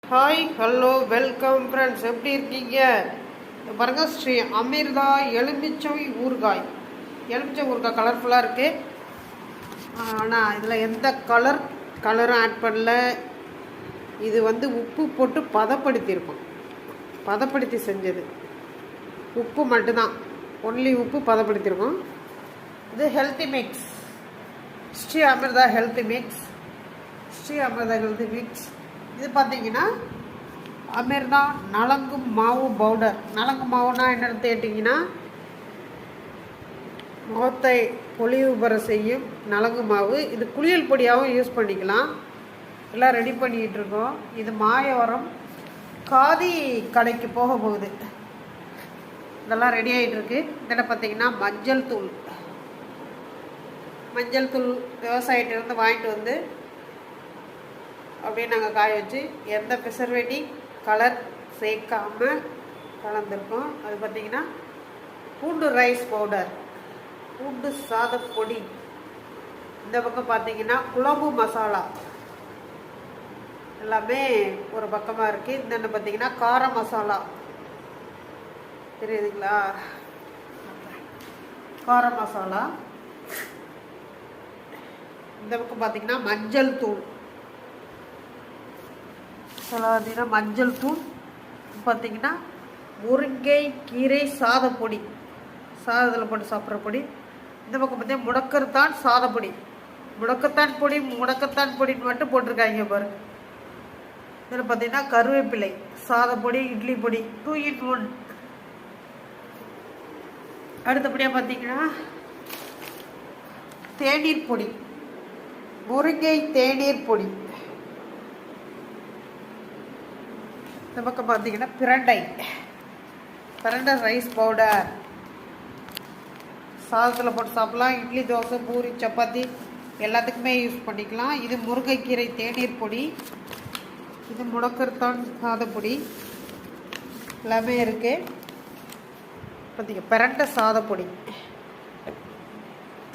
Hi hello welcome friends, எப்படி இருக்கீங்க? பாருங்க, ஸ்ரீ அமிர்தா எலுமிச்சை ஊறுகாய். எலுமிச்சை ஊறுகாய் கலர்ஃபுல்லாக இருக்குது. ஆனால் இதில் எந்த கலரும் ஆட் பண்ணல. இது உப்பு போட்டு பதப்படுத்தியிருக்கோம். பதப்படுத்தி செஞ்சது. உப்பு மட்டும்தான், ஒன்லி உப்பு பதப்படுத்தியிருக்கோம். இது healthy mix, Shri Amrita healthy mix. இது பார்த்தீங்கன்னா அமிர்தா நலங்கு மாவு பவுடர். நலங்கு மாவுனா என்னென்னு கேட்டிங்கன்னா, முகத்தை பொலிவு பெற செய்யும் நலங்கு மாவு. இது குளியல் பொடியாகவும் யூஸ் பண்ணிக்கலாம். எல்லாம் ரெடி பண்ணிக்கிட்டு இருக்கோம். இது மாயவரம் காதி கடைக்கு போக போகுது. இதெல்லாம் ரெடி ஆகிட்டு இருக்கு. இதில் பார்த்தீங்கன்னா மஞ்சள் தூள் விவசாயிட்டிருந்து வாங்கிட்டு வந்து அப்படியே நாங்கள் காய வச்சு எந்த ப்ரிசர்வேட்டிவ் கலர் சேர்க்காமல் கலந்துருக்கோம். அது பார்த்திங்கன்னா பூண்டு ரைஸ் பவுடர், பூண்டு சாதப்பொடி. இந்த பக்கம் பார்த்திங்கன்னா குழம்பு மசாலா எல்லாமே ஒரு பக்கமாக இருக்குது. இந்த பார்த்திங்கன்னா கார மசாலா, தெரியுதுங்களா? கார மசாலா. இந்த பக்கம் பார்த்திங்கன்னா மஞ்சள் தூள். பார்த்தீங்கன்னா மஞ்சள் தூள் பார்த்திங்கன்னா முருங்கை கீரை சாதப்பொடி, சாதத்தில் போட்டு சாப்பிட்ற பொடி. இந்த பக்கம் பார்த்தீங்கன்னா முடக்கத்தான் சாதப்பொடி. முடக்கத்தான் பொடின்னு மட்டும் போட்டிருக்காங்க பாருங்க. இதில் பார்த்தீங்கன்னா கருவேப்பிலை, சாதப்பொடி, இட்லி பொடி, 2 in 1. அடுத்தபடியாக பார்த்தீங்கன்னா தேநீர் பொடி, முருங்கை தேநீர் பொடி. இந்த பக்கம் பார்த்தீங்கன்னா பிரண்டை ரைஸ் பவுடர். சாதத்தில் போட்டு சாப்பிட்லாம். இட்லி, தோசை, பூரி, சப்பாத்தி எல்லாத்துக்குமே யூஸ் பண்ணிக்கலாம். இது முருங்கைக்கீரை தேநீர் பொடி. இது முடக்கத்தான் சாதப்பொடி. எல்லாமே இருக்குது. பார்த்தீங்க பிரண்டை சாதப்பொடி.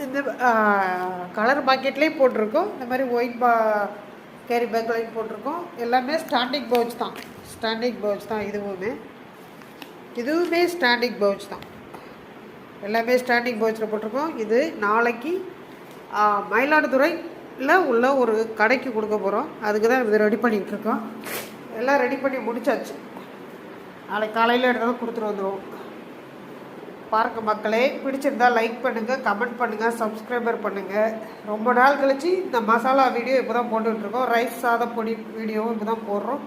இந்த கலர் பாக்கெட்லேயும் போட்டிருக்கோம். இந்த மாதிரி ஒயிட் கேரி பேக்லையும் போட்டிருக்கோம். எல்லாமே ஸ்டாண்டிங் பவுச் தான். இதுவுமே ஸ்டாண்டிங் பவுச் தான். எல்லாமே ஸ்டாண்டிங் பவுச்சில் போட்டிருக்கோம். இது நாளைக்கு மயிலாடுதுறையில் உள்ள ஒரு கடைக்கு கொடுக்க போகிறோம். அதுக்கு தான் இது ரெடி பண்ணிகிட்டு இருக்கோம். எல்லாம் ரெடி பண்ணி முடிச்சாச்சு. நாளைக்கு காலையில் எடுத்தாலும் கொடுத்துட்டு வந்துடுவோம். பாருங்கள் மக்களே, பிடிச்சிருந்தால் லைக் பண்ணுங்கள், கமெண்ட் பண்ணுங்கள், சப்ஸ்கிரைபர் பண்ணுங்கள். ரொம்ப நாள் கழித்து இந்த மசாலா வீடியோ இப்போ தான் போட்டுட்ருக்கோம். ரைஸ் சாதப்பொடி வீடியோவும் இப்போ தான் போடுறோம்.